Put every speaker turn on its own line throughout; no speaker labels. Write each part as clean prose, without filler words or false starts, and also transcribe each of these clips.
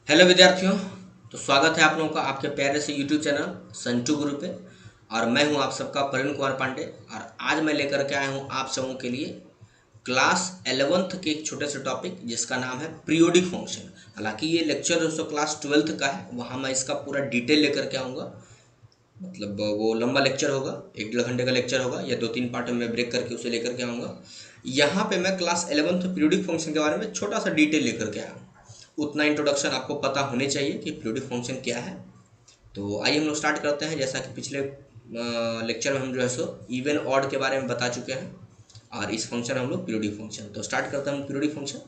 Hello विद्यार्थियों। तो स्वागत है आप लोगों का आपके प्यारे से यूट्यूब चैनल संटू गुरु पे। और मैं हूं आप सबका प्रवीण कुमार पांडे। और आज मैं लेकर के आया हूं आप सबों के लिए क्लास 11th के एक छोटे से टॉपिक जिसका नाम है पीरियोडिक फंक्शन। हालांकि ये लेक्चर दोस्तों क्लास 12th का है, वहाँ मैं इसका पूरा डिटेल लेकर के आऊँगा। मतलब वो लंबा लेक्चर होगा, 1 डेढ़ घंटे का लेक्चर होगा या 2-3 पार्ट में ब्रेक करके उसे लेकर के आऊँगा। यहाँ पे मैं क्लास 11th पीरियोडिक फंक्शन के बारे में छोटा सा डिटेल लेकर के आया हूँ। उतना इंट्रोडक्शन आपको पता होने चाहिए कि पीरियोडिक फंक्शन क्या है। तो आइए हम लोग स्टार्ट करते हैं। जैसा कि पिछले लेक्चर में हम जो है सो इवन ऑड के बारे में बता चुके हैं, और इस फंक्शन हम लोग पीरियोडिक फंक्शन। तो स्टार्ट करते हैं हम पीरियोडिक फंक्शन।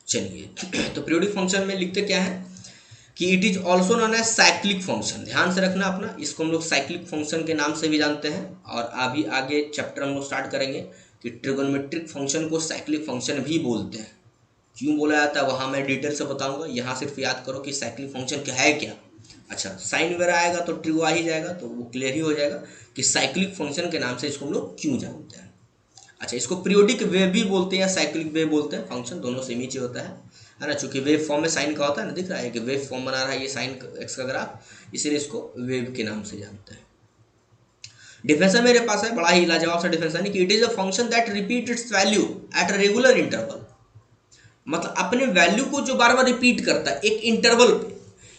चलिए तो पीरियोडिक फंक्शन में लिखते क्या है कि it is also known as cyclic function. ध्यान से रखना अपना, इसको हम लोग साइक्लिक फंक्शन के नाम से भी जानते हैं। और अभी आगे चैप्टर हम लोग स्टार्ट करेंगे कि ट्रिगोनोमेट्रिक फंक्शन को साइक्लिक फंक्शन भी बोलते हैं। क्यों बोला जाता है वहाँ मैं डिटेल से बताऊंगा। यहाँ सिर्फ याद करो कि साइक्लिक फंक्शन क्या है क्या। अच्छा, साइन वगैरह आएगा तो ट्रिगो आ ही जाएगा, तो वो क्लियर ही हो जाएगा कि साइक्लिक फंक्शन के नाम से इसको हम लोग क्यों जानते हैं। अच्छा, इसको पीरियोडिक वेव भी बोलते हैं या साइक्लिक वेव बोलते हैं। फंक्शन दोनों सेम ही चीज होता है ना। चूंकि वेव फॉर्म में साइन का होता है ना, दिख रहा है कि वेव फॉर्म बना रहा है ये साइन एक्स का ग्राफ, इसीलिए इसको वेव के नाम से जानते हैं। डिफिनेशन मेरे पास है, बड़ा ही लाजवाब सा डिफिनेशन है कि it is a function that repeat it's value at a regular interval. मतलब अपने वैल्यू को जो बार बार रिपीट करता है एक इंटरवल पे,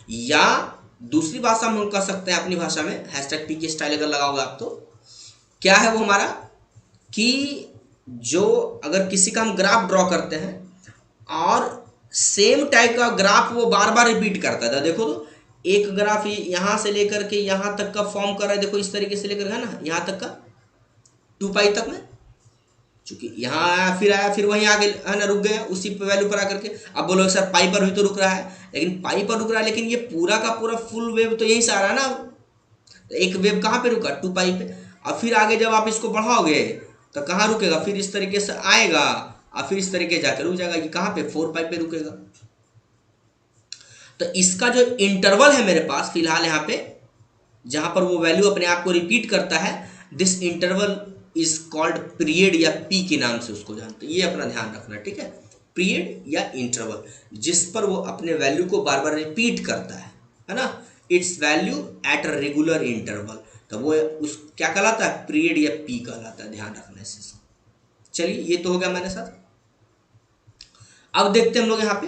या दूसरी भाषा में हम कह सकते हैं अपनी भाषा में हैशटैग पी की स्टाइल अगर लगाओगे आप, तो क्या है वो हमारा कि जो अगर किसी का हम ग्राफ ड्रॉ करते हैं और सेम टाइप का ग्राफ वो बार बार रिपीट करता था। देखो तो एक ग्राफ यहां से लेकर के यहां तक का फॉर्म कर रहा है। देखो इस तरीके से लेकर है ना, यहां तक का 2 पाई तक में, चूंकि यहाँ आया फिर वहीं आगे है ना रुक गया उसी पे वैल्यू पर आकर के। अब बोलो सर पाई पर भी तो रुक रहा है, लेकिन पाई पर रुक रहा है, लेकिन ये पूरा का पूरा फुल वेव तो यहीं से आ रहा है ना। तो एक वेव कहाँ पे रुका, 2 पाई पे। और फिर आगे जब आप इसको बढ़ाओगे तो कहाँ रुकेगा, फिर इस तरीके से आएगा और फिर इस तरीके जाकर रुक जाएगा। ये कहाँ पे 4 पाई पे रुकेगा। तो इसका जो इंटरवल है मेरे पास फिलहाल यहाँ पे, जहां पर वो वैल्यू अपने आप को रिपीट करता है, this interval is called period या पी के नाम से उसको जानते हैं। ये अपना ध्यान रखना, ठीक है। पीरियड या इंटरवल जिस पर वो अपने वैल्यू को बार बार रिपीट करता है ना, it's value at a regular interval. तो वो उस क्या कहलाता है, पीरियड या पी कहलाता है। ध्यान रखना से। चलिए ये तो हो गया मेरे साथ। अब देखते हैं हम लोग यहाँ पे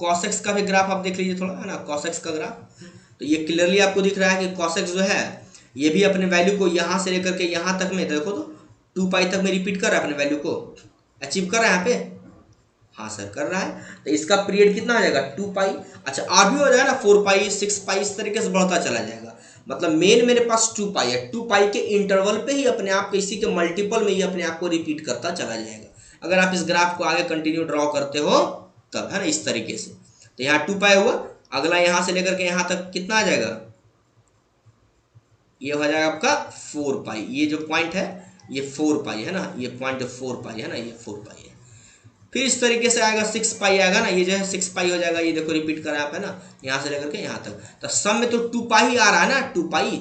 कॉसेक्स का भी ग्राफ आप देख लीजिए थोड़ा, है ना। कॉसेक्स का ग्राफ तो ये क्लियरली आपको दिख रहा है कि कॉसेक्स जो है ये भी अपने वैल्यू को यहाँ से लेकर के यहाँ तक में, देखो तो 2 पाई तक में रिपीट कर रहा है, अपने वैल्यू को अचीव कर रहा है यहाँ पे। हाँ सर कर रहा है। तो इसका पीरियड कितना आ जाएगा, 2 पाई। अच्छा और भी हो जाएगा ना, 4 पाई 6 पाई इस तरीके से बढ़ता चला जाएगा। मतलब मेन मेरे पास 2 पाई है, 2 पाई के इंटरवल पे ही अपने आप को, इसी के मल्टीपल में ही अपने आप को रिपीट करता चला जाएगा। अगर आप इस ग्राफ को आगे कंटिन्यू ड्रॉ करते हो तब, है ना, इस तरीके से। तो यहाँ 2 पाई हुआ, अगला यहाँ से लेकर के यहाँ तक कितना आ जाएगा, ये हो जाएगा आपका 4 पाई। ये जो पॉइंट है ये 4 पाई है ना, ये पॉइंट जो 4 पाई है ना, ये 4 पाई है। फिर इस तरीके से आएगा 6 पाई आएगा ना, ये जो है 6 पाई हो जाएगा। ये देखो रिपीट कर रहा है ना, यहाँ से लेकर के यहाँ तक। तो सब में तो 2 पाई आ रहा है ना, 2 पाई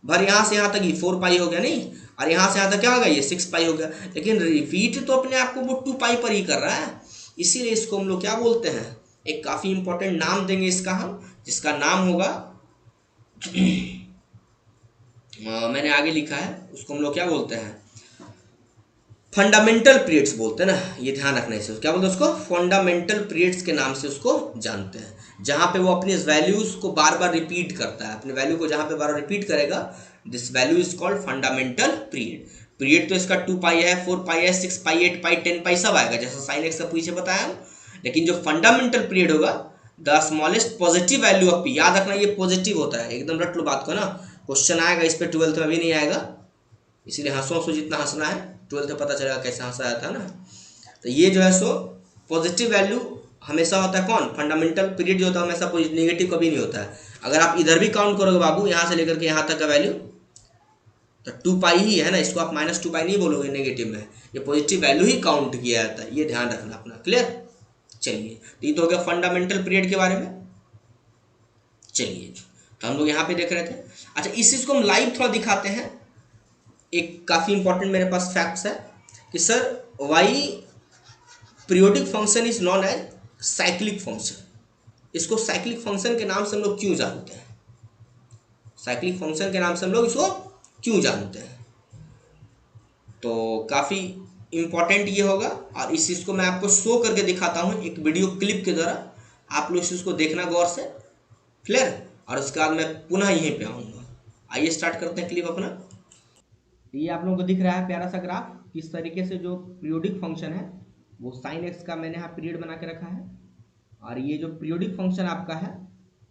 भर यहाँ से यहाँ तक ये 4 पाई हो गया नहीं, और यहाँ से यहाँ तक क्या हो गया, ये 6 पाई हो गया। लेकिन रिपीट तो अपने आप को वो 2 पाई पर ही कर रहा है, इसीलिए इसको हम लोग क्या बोलते हैं, एक काफी इंपॉर्टेंट नाम देंगे इसका हम, जिसका नाम होगा मैंने आगे लिखा है, उसको हम लोग क्या बोलते हैं, फंडामेंटल पीरियड्स बोलते हैं ना। ये ध्यान रखना है, इसे क्या बोलते हैं, उसको फंडामेंटल पीरियड्स के नाम से उसको जानते हैं। जहां पे वो अपनी वैल्यूज को बार बार रिपीट करता है, अपने वैल्यू को जहां पे बार बार रिपीट करेगा, this value is called fundamental period. Period तो इसका 2 पाई है, 4 पाई है, 6 पाई, 8 पाई, 10 पाई सब आएगा, जैसा साइन एक्स का पीछे बताया। लेकिन जो फंडामेंटल पीरियड होगा, the smallest positive value of P, याद रखना ये पॉजिटिव होता है, एकदम रट लो बात को ना। क्वेश्चन आएगा इस पर 12th में, अभी नहीं आएगा, इसीलिए हंसो हंसो जितना हंसना है, 12th में पता चलेगा कैसे हंसा जाता है ना। तो ये जो है सो पॉजिटिव वैल्यू हमेशा होता है, कौन, फंडामेंटल पीरियड जो होता है हमेशा नेगेटिव कभी नहीं होता है। अगर आप इधर भी काउंट करोगे बाबू, यहाँ से लेकर के यहाँ तक का वैल्यू, तो 2 पाई ही है ना, इसको आप -2 पाई नहीं बोलोगे नेगेटिव में, ये पॉजिटिव वैल्यू ही काउंट किया जाता है। ये ध्यान रखना अपना, क्लियर। चलिए तो ये तो हो गया फंडामेंटल पीरियड के बारे में। चलिए तो हम लोग यहाँ पे देख रहे थे। अच्छा इस चीज़ को हम लाइव थोड़ा दिखाते हैं। एक काफ़ी इंपॉर्टेंट मेरे पास फैक्ट्स है कि sir Y periodic function is known as cyclic function. इसको साइक्लिक फंक्शन के नाम से हम लोग क्यों जानते हैं, साइक्लिक फंक्शन के नाम से हम लोग इसको क्यों जानते हैं। तो काफ़ी इम्पॉर्टेंट ये होगा, और इस चीज़ को मैं आपको शो करके दिखाता हूँ एक वीडियो क्लिप के द्वारा। आप लोग इस चीज़ को देखना गौर से, क्लियर। और उसके बाद मैं पुनः यहीं पे आऊँगा। आइए स्टार्ट करते हैं क्लिप अपना। ये आप लोगों को दिख रहा है प्यारा सा ग्राफ, किस तरीके से जो पीरियोडिक फंक्शन है वो साइन एक्स का मैंने यहाँ पीरियड बना के रखा है, और ये जो पीरियोडिक फंक्शन आपका है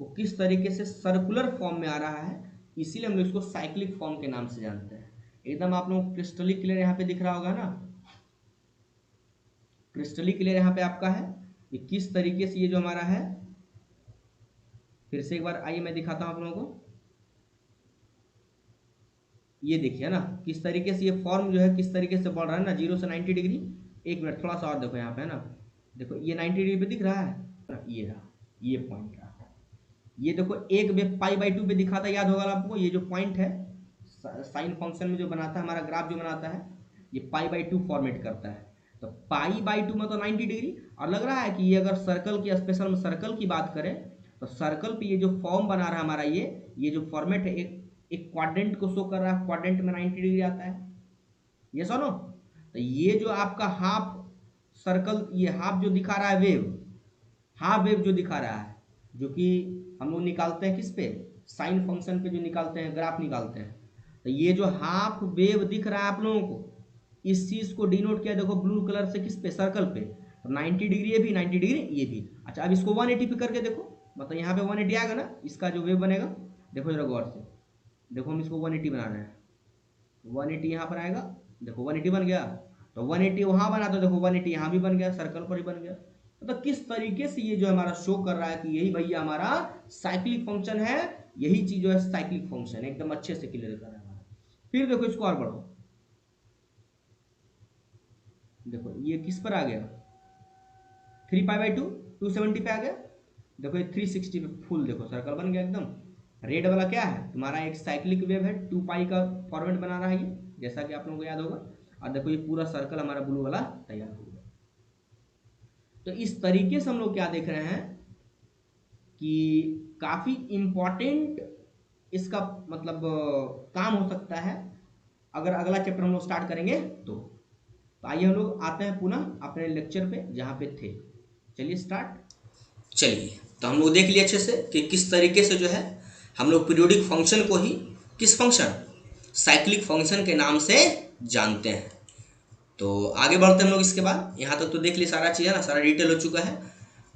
वो किस तरीके से सर्कुलर फॉर्म में आ रहा है, इसीलिए हम लोग इसको साइक्लिक फॉर्म के नाम से जानते हैं। एकदम आप लोगों को क्रिस्टली क्लियर यहाँ पे दिख रहा होगा ना, क्रिस्टली क्लियर यहाँ पे आपका है कि किस तरीके से ये जो हमारा है। फिर से एक बार आइए मैं दिखाता हूँ आप लोगों को, ये देखिए ना किस तरीके से ये फॉर्म जो है किस तरीके से बढ़ रहा है ना, 0 से 90 डिग्री। एक मिनट थोड़ा सा और देखो यहाँ पे है ना, देखो ये 90 डिग्री पे दिख रहा है, ये रहा, ये पॉइंट रहा। ये देखो एक वेव π/2 पे दिखा था, याद होगा आपको, ये जो पॉइंट है साइन फंक्शन में जो बनाता है हमारा ग्राफ जो बनाता है, ये π/2 फॉर्मेट करता है। तो π/2 में तो 90 डिग्री, और लग रहा है कि ये अगर सर्कल की, स्पेशल में सर्कल की बात करें तो सर्कल पे ये जो फॉर्म बना रहा है हमारा, ये जो फॉर्मेट है एक क्वाड्रेंट को शो कर रहा है, क्वाड्रेंट में 90 डिग्री आता है, ये सुनो। तो ये जो आपका हाफ सर्कल, ये हाफ जो दिखा रहा है वेव, हाफ वेव जो दिखा रहा है, जो कि हम लोग निकालते हैं किस पे, साइन फंक्शन पे जो निकालते हैं, ग्राफ निकालते हैं। तो ये जो हाफ वेव दिख रहा है आप लोगों को, इस चीज को डिनोट किया देखो ब्लू कलर से किस पे, सर्कल पे। तो 90 डिग्री ये भी, 90 डिग्री ये भी। अच्छा अब इसको 180 पे करके देखो, मतलब यहाँ पे 180 आएगा ना, इसका जो वेव बनेगा, देखो जरा गौर से, देखो हम इसको 180 बना रहे हैं, 180 यहाँ पर आएगा, देखो 180 बन गया। तो 180 वहाँ बना तो देखो 180 यहाँ भी बन गया, सर्कल पर ही बन गया। तो किस तरीके से ये जो हमारा शो कर रहा है कि यही भैया हमारा साइक्लिक फंक्शन है, यही चीज जो है साइक्लिक फंक्शन, एकदम अच्छे से क्लियर कर रहा है। फिर देखो इसको और बढ़ो, देखो ये किस पर आ गया, 3π/2 270 पे आ गया। देखो ये 360 पे फुल, देखो सर्कल बन गया एकदम। रेड वाला क्या है तुम्हारा, एक साइक्लिक वेव है, 2π का फॉर्मेट बना रहा है ये, जैसा कि आप लोगों को याद होगा। और देखो ये पूरा सर्कल हमारा ब्लू वाला तैयार हो गया। तो इस तरीके से हम लोग क्या देख रहे हैं कि काफी इंपॉर्टेंट इसका मतलब काम हो सकता है अगर अगला चैप्टर हम लोग स्टार्ट करेंगे तो। आइए हम लोग आते हैं पुनः अपने लेक्चर पे जहाँ पे थे, चलिए स्टार्ट। चलिए तो हम लोग देख लिए अच्छे से कि किस तरीके से जो है हम लोग पीरियोडिक फंक्शन को ही किस फंक्शन, साइक्लिक फंक्शन के नाम से जानते हैं। तो आगे बढ़ते हैं हम लोग इसके बाद। यहाँ तक तो देख लिए सारा चीज़ है ना, सारा डिटेल हो चुका है।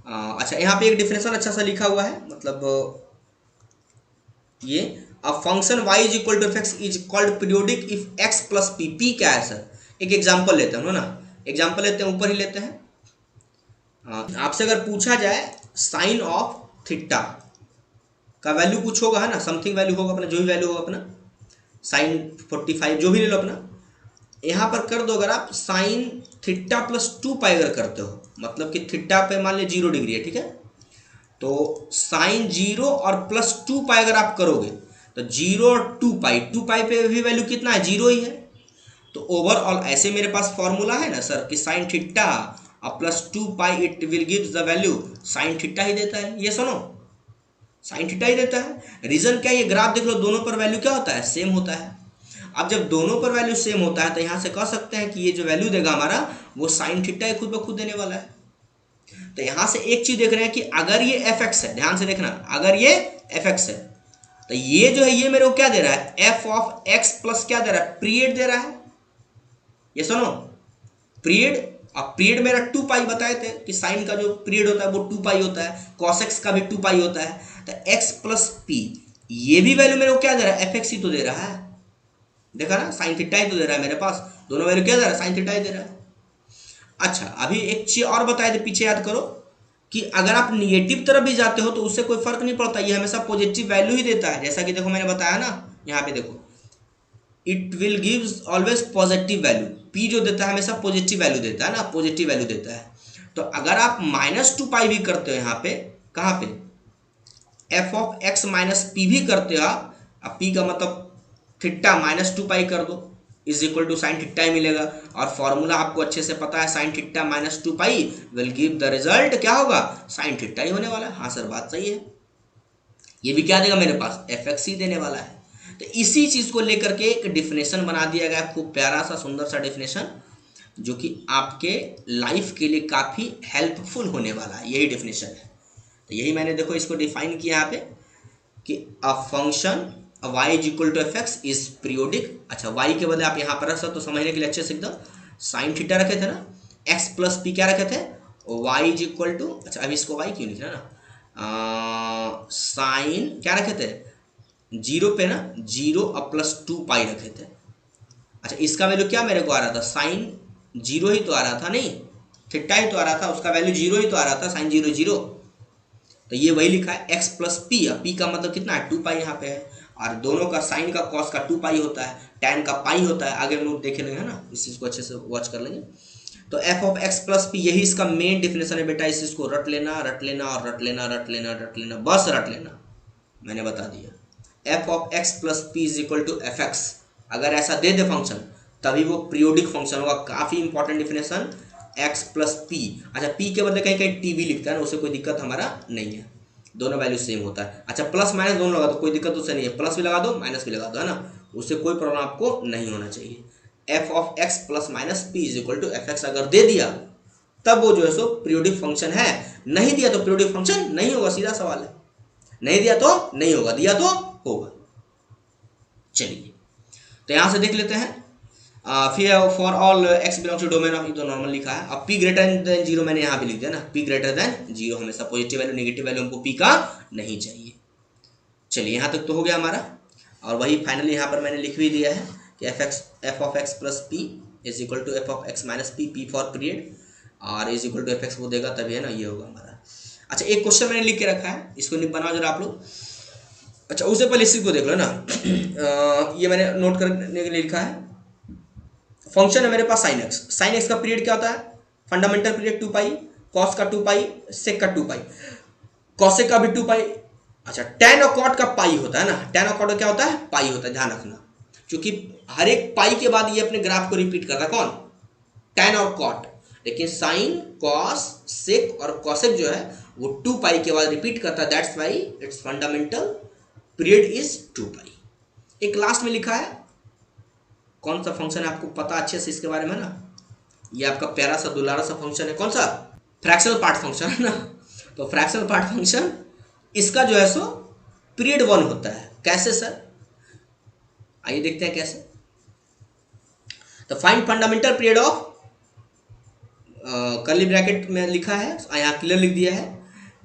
अच्छा यहाँ पे एक डिफिनेशन अच्छा सा लिखा हुआ है, मतलब ये a function y is equal to fx is called periodic if x plus P. P क्या है सर, एक एग्जाम्पल लेते हैं ना, एग्जाम्पल लेते हैं, ऊपर ही लेते हैं। आपसे अगर पूछा जाए साइन ऑफ थीटा का वैल्यू कुछ होगा है ना, समथिंग वैल्यू होगा अपना, जो भी वैल्यू होगा अपना, साइन 45 जो भी ले लो अपना, यहाँ पर कर दो अगर आप साइन थीटा प्लस 2π अगर करते हो, मतलब कि थीटा पे मान लीजिए 0 डिग्री है, ठीक है। तो साइन 0 और प्लस 2π अगर आप करोगे तो 0 और 2π पे भी वैल्यू कितना है, 0 ही है। तो ओवरऑल ऐसे मेरे पास फॉर्मूला है ना सर कि साइन थीटा और plus 2π it will give the value sine theta ही देता है, ये सुनो साइन थीटा ही देता है। रीजन क्या है, ये ग्राफ देख लो, दोनों पर वैल्यू क्या होता है, सेम होता है। अब जब दोनों पर वैल्यू सेम होता है तो यहाँ से कह सकते हैं कि ये जो वैल्यू देगा हमारा वो साइन थीटा खुद ब खुद देने वाला है। तो यहाँ से एक चीज देख रहे हैं कि अगर ये एफ एक्स है, ध्यान से देखना, अगर ये एफ एक्स है तो ये जो है ये मेरे को क्या दे रहा है, एफ ऑफ एक्स प्लस क्या दे रहा है, पीरियड दे रहा है। ये सुनो पीरियड, अब पीरियड मेरा 2π बताए थे कि साइन का जो पीरियड होता है वो 2π होता है, कॉस एक्स का भी 2π होता है। तो x प्लस पी, ये भी वैल्यू मेरे को क्या दे रहा है, एफ एक्स ही तो दे रहा है, देखा ना, साइन थीटा ही तो दे रहा है मेरे पास, दोनों वैल्यू क्या दे रहा है, साइन थीटा ही दे रहा है। अच्छा अभी एक चीज और बताए थे पीछे, याद करो कि अगर आप निगेटिव तरफ भी जाते हो तो उससे कोई फर्क नहीं पड़ता, ये हमेशा पॉजिटिव वैल्यू ही देता है। जैसा कि देखो मैंने बताया ना, यहाँ पे देखो it will gives always positive value, P जो देता है हमेशा पॉजिटिव वैल्यू देता है ना, पॉजिटिव वैल्यू देता है। तो अगर आप -2π भी करते हो यहाँ पे, कहाँ पे, F of X minus P भी करते हो आप, अब पी का मतलब थीटा -2π कर दो, is equal to sine theta ही मिलेगा, और फॉर्मूला आपको अच्छे से पता है, sine theta minus 2 pi will give the result क्या होगा, साइन थीटा ही होने वाला है। हाँ सर बात सही है, ये भी क्या देगा मेरे पास, एफ एक्स ही देने वाला है। तो इसी चीज को लेकर के एक डिफिनेशन बना दिया गया, खूब प्यारा सा सुंदर सा डिफिनेशन, जो कि आपके लाइफ के लिए काफी हेल्पफुल होने वाला है, यही डिफिनेशन है। तो यही मैंने देखो इसको डिफाइन किया यहाँ पे कि a function y is equal to F X is periodic. अच्छा y के बदले आप यहाँ पर रख सकते, तो समझने के लिए अच्छे से एकदम साइन थीटा रखे थे ना, x प्लस पी क्या रखे थे, y इज इक्वल टू, अच्छा अभी इसको y क्यों लिख रहे ना, साइन क्या रखे थे, जीरो पे ना, 0 और प्लस 2 पाई रखे थे। अच्छा इसका वैल्यू क्या मेरे को आ रहा था, साइन 0 ही तो आ रहा था, नहीं थीटा ही तो आ रहा था, उसका वैल्यू 0 ही तो आ रहा था, साइन 0 0। तो ये वही लिखा है x प्लस पी, अब पी का मतलब कितना है, 2 पाई यहाँ पे है, और दोनों का साइन का कॉस का 2 पाई होता है, टैन का पाई होता है, आगे हम लोग देख लेंगे है ना, इस चीज़ को अच्छे से वॉच कर लेंगे। तो F of X plus P यही इसका मेन डिफिनेशन है बेटा, इस चीज़ को रट लेना रट लेना और रट लेना रट लेना रट लेना, बस रट लेना, मैंने बता दिया। F of X plus P is equal to F X, अगर ऐसा दे दे फंक्शन तभी वो पीरियोडिक फंक्शन होगा, काफ़ी important definition, x plus P. अच्छा पी के बदले कहीं कहीं टी भी लिखता है ना, उससे कोई दिक्कत हमारा नहीं है, दोनों वैल्यू सेम होता है। अच्छा प्लस माइनस दोनों लगा दो, कोई दिक्कत उससे नहीं है, प्लस भी लगा दो माइनस भी लगा दो, है ना, उससे कोई प्रॉब्लम आपको नहीं होना चाहिए। F of X plus minus P is equal to F X अगर दे दिया तब वो जो है सो पीरियोडिक फंक्शन है, नहीं दिया तो पीरियोडिक फंक्शन नहीं होगा, सीधा सवाल है, नहीं दिया तो नहीं होगा, दिया तो होगा। चलिए तो यहां से देख लेते हैं, फिर for all X belongs to domain of, ये तो नॉर्मल लिखा है। अब पी ग्रेटर देन 0 मैंने यहाँ भी लिख दिया ना, पी ग्रेटर देन 0, हमेशा पॉजिटिव वैल्यू नेगेटिव वैल्यू हमको पी का नहीं चाहिए। चलिए यहाँ तक तो हो गया हमारा, और वही फाइनली यहाँ पर मैंने लिख भी दिया है कि F of X plus P is equal to F of X minus P, P for period, और is equal to F X वो देगा तभी है ना, ये होगा हमारा। अच्छा एक क्वेश्चन मैंने लिख के रखा है, इसको बनाओ जरा आप लोग। अच्छा उससे पहले इसी को देख लो ना, ये मैंने नोट करने के लिए लिखा है, फंक्शन है मेरे पास साइन एक्स, साइन एक्स का पीरियड क्या होता है, फंडामेंटल पीरियड 2 पाई, कॉस का 2 पाई, सेक का 2 पाई, कॉसेक का भी 2 पाई। अच्छा टैन और कॉट का पाई होता है ना, टैन और कॉट क्या होता है, पाई होता है, ध्यान रखना, क्योंकि हर एक पाई के बाद ये अपने ग्राफ को रिपीट करता है, कौन, टैन और कॉट, लेकिन साइन कॉस सेक और कॉसेक जो है वो 2 पाई के बाद रिपीट करता है, that's why its fundamental period is 2 पाई। एक लास्ट में लिखा है, कौन सा फंक्शन है आपको पता अच्छे से इसके बारे में ना, ये आपका प्यारा सा दुलारा सा फंक्शन है, कौन सा, फ्रैक्शनल पार्ट फंक्शन है ना। तो फ्रैक्शनल पार्ट फंक्शन इसका जो है सो पीरियड 1 होता है, कैसे सर, आइए देखते हैं कैसे। तो find fundamental period of, curly bracket में लिखा है, यहाँ क्लियर लिख दिया है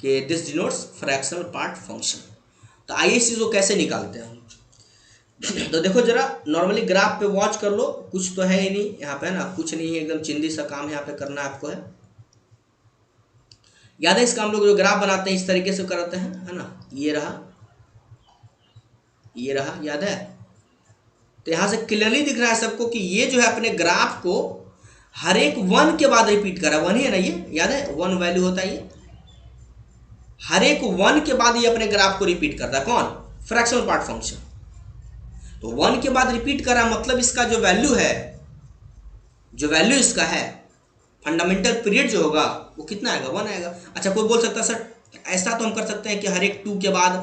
कि this denotes fractional part function. तो आइए इस चीज़ को कैसे निकालते हैं हम। तो देखो जरा नॉर्मली ग्राफ पे वॉच कर लो, कुछ तो है ही नहीं यहाँ पे, है ना, कुछ नहीं है, एकदम चिंदी सा काम यहाँ पे करना आपको है। याद है इसका हम लोग जो ग्राफ बनाते हैं इस तरीके से करते हैं, है ना, ये रहा ये रहा, याद है। तो यहाँ से क्लियरली दिख रहा है सबको कि ये जो है अपने ग्राफ को हर एक 1 के बाद रिपीट कर रहा है, 1 ही है ना, ये याद है 1 वैल्यू होता है, ये हर एक 1 के बाद ये अपने ग्राफ को रिपीट करता है, कौन, फ्रैक्शनल पार्ट फंक्शन। तो 1 के बाद रिपीट कर रहा है, मतलब इसका जो वैल्यू है, जो वैल्यू इसका है फंडामेंटल पीरियड जो होगा वो कितना आएगा, 1 आएगा। अच्छा कोई बोल सकता है सर ऐसा तो हम कर सकते हैं कि हर एक 2 के बाद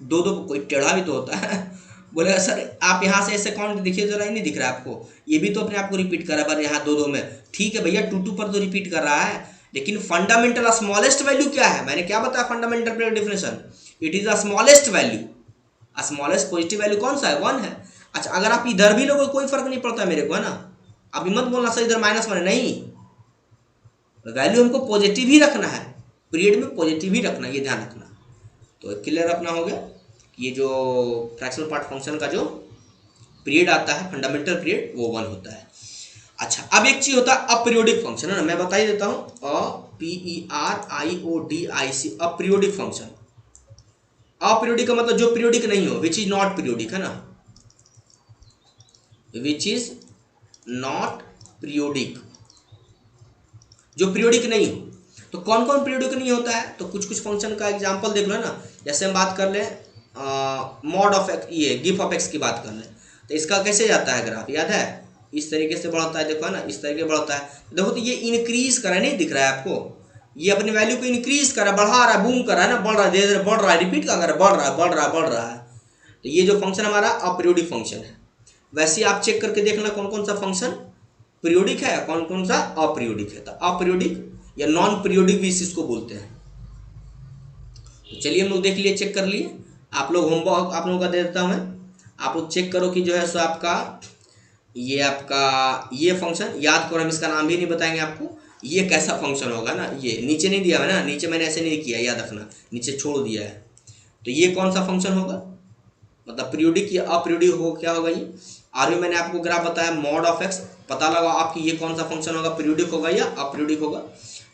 2 2, कोई टेढ़ा भी तो होता है बोलेगा सर आप यहाँ से ऐसे काउंट देखिए जरा, ही नहीं दिख रहा है आपको, ये भी तो अपने आप को रिपीट कर रहा है, पर यहाँ 2 2 में, ठीक है भैया 2 2 पर तो रिपीट कर रहा है, लेकिन फंडामेंटल स्मॉलेस्ट वैल्यू क्या है, मैंने क्या बताया fundamental period definition, it is the smallest value, smallest positive value कौन सा है, 1 है। अच्छा अगर आप इधर भी लोगों कोई फर्क नहीं पड़ता मेरे को, है ना, अभी मत बोलना सर इधर -1 है, नहीं, वैल्यू हमको पॉजिटिव ही रखना है, पीरियड में पॉजिटिव ही रखना है, ये ध्यान रखना। तो क्लियर अपना हो गया, ये जो फ्रैक्शनल पार्ट फंक्शन का जो पीरियड आता है फंडामेंटल पीरियड वो 1 होता है। अच्छा अब एक चीज होता है अपीरियोडिक फंक्शन, है ना, मैं बता ही देता हूँ, PERIODIC अपीरियोडिक फंक्शन। अपीरियोडिक का मतलब जो पीरियोडिक नहीं हो, विच इज नॉट पीरियोडिक, है ना, विच इज नॉट पीरियोडिक, जो पीरियोडिक नहीं हो। तो कौन कौन पीरियोडिक नहीं होता है, तो कुछ कुछ फंक्शन का एग्जांपल देख लो ना, जैसे हम बात कर लें मॉड ऑफ एक्स, ये गिफ ऑफ एक्स की बात कर लें, तो इसका कैसे जाता है ग्राफ, याद है, इस तरीके से बढ़ता है, देखो है ना, इस तरीके बढ़ता है। देखो तो ये इंक्रीज कर रहा है, नहीं दिख रहा है आपको, ये अपनी वैल्यू को इंक्रीज कर रहा है, बढ़ा रहा है, बूम कर रहा है ना, बढ़ रहा है, धीरे धीरे बढ़ रहा है, रिपीट का कर रहा है, बढ़ रहा है, बढ़ रहा है, बढ़ रहा है। तो ये जो फंक्शन हमारा अपीरियोडिक फंक्शन है। वैसे आप चेक करके देखना कौन कौन सा फंक्शन पीरियोडिक है, कौन कौन सा अपीरियोडिक है। तो अपीरियोडिक या नॉन पीरियोडिक भी इसको बोलते हैं। तो चलिए हम लोग देख लिए, चेक कर लिए। आप लोग होमवर्क आप लोगों का दे देता हूँ मैं, आप लोग चेक करो कि जो है सो आपका ये फंक्शन याद करो, हम इसका नाम भी नहीं बताएंगे आपको, ये कैसा फंक्शन होगा ना। ये नीचे नहीं दिया है ना, नीचे मैंने ऐसे नहीं किया, याद रखना, नीचे छोड़ दिया है। तो ये कौन सा फंक्शन होगा, मतलब पीरियोडिक या अपीरियोडिक हो, क्या होगा ये। और भी मैंने आपको ग्राफ बताया मॉड ऑफ एक्स, पता लगा आपकी ये कौन सा फंक्शन होगा, पीरियोडिक होगा या अपीरियोडिक होगा।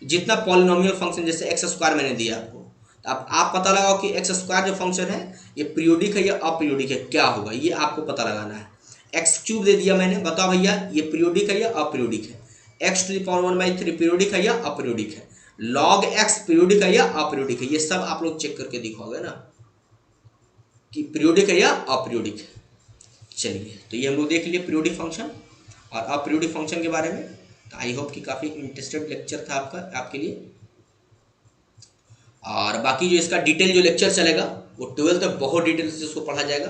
जितना पॉलिनोमियल फंक्शन, जैसे एक्स स्क्वायर मैंने दिया आपको, तो आप पता लगाओ कि एक्स स्क्वायर जो फंक्शन है ये पीरियोडिक है या अपीरियोडिक है, क्या होगा ये आपको पता लगाना है। एक्स क्यूब दे दिया मैंने, बताओ भैया ये पीरियोडिक है या अपीरियोडिक है। X to the power 1/3 periodic है या अपीरियोडिक है। लॉग एक्स पीरियोडिक है या अपीरियोडिक है। ये सब आप लोग चेक करके दिखाओगे ना कि पीरियोडिक है या अपीरियोडिक है। चलिए, तो ये हम लोग देख लिए पीरियोडिक फंक्शन और अपीरियोडिक फंक्शन के बारे में। तो आई होप कि काफ़ी इंटरेस्टेड लेक्चर था आपके लिए। और बाकी जो इसका डिटेल जो लेक्चर चलेगा वो 12th में बहुत डिटेल से उसको पढ़ा जाएगा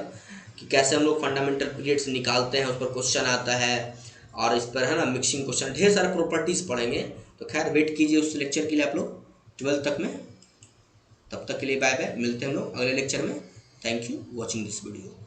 कि कैसे हम लोग फंडामेंटल पीरियड्स निकालते हैं, उस पर क्वेश्चन आता है, और इस पर है ना मिक्सिंग क्वेश्चन, ढेर सारे प्रॉपर्टीज़ पढ़ेंगे। तो खैर वेट कीजिए उस लेक्चर के लिए आप लोग 12th तक में। तब तक के लिए बाय बाय, मिलते हैं हम लोग अगले लेक्चर में। Thank you watching this video.